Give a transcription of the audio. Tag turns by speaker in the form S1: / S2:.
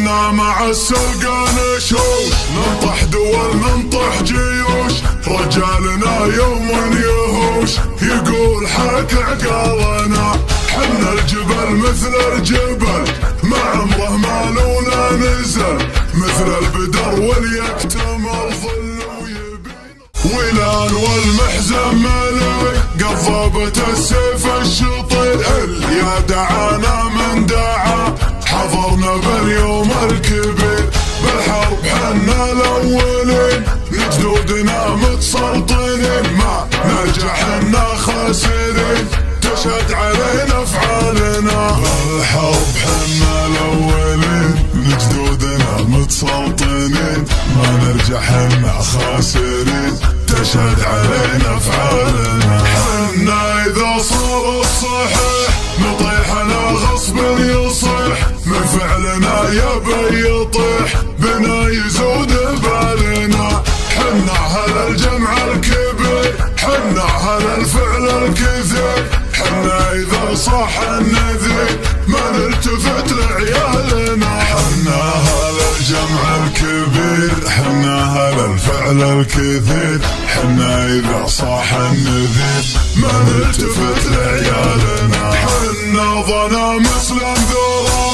S1: حنا مع السلقة نشوش، ننطح دول ننطح جيوش، رجالنا يوم يهوش يقول حك عقالنا. حنا الجبل مثل الجبل ما عمره مالونا نزل، مثل البدر واليكتمل ظل ويبين ولان والمحزن ملك، قضبت السيف الشطير يا دعانا من دعا، حضرنا باليوم الكبير بالحرب حنا الاولين، جدودنا متسلطنين ما نرجع حنا خاسرين، تشهد علينا افعالنا. بالحرب حنا الاولين جدودنا متسلطنين ما نرجع حنا خاسرين، تشهد علينا افعالنا. حنا اذا صار الصحيح نطيح على غصب يصيح، من فعلنا يبي يطيح بنا يزود بالنا. حنا هل الجمع الكبير حنا هل الفعل الكثير، حنا اذا صح النذير ما نلتفت لعيالنا. حنا هل الجمع الكبير حنا هل الفعل الكثير، حنا اذا صح النذير ما نلتفت لعيالنا. حنا ظنا مسلم ذو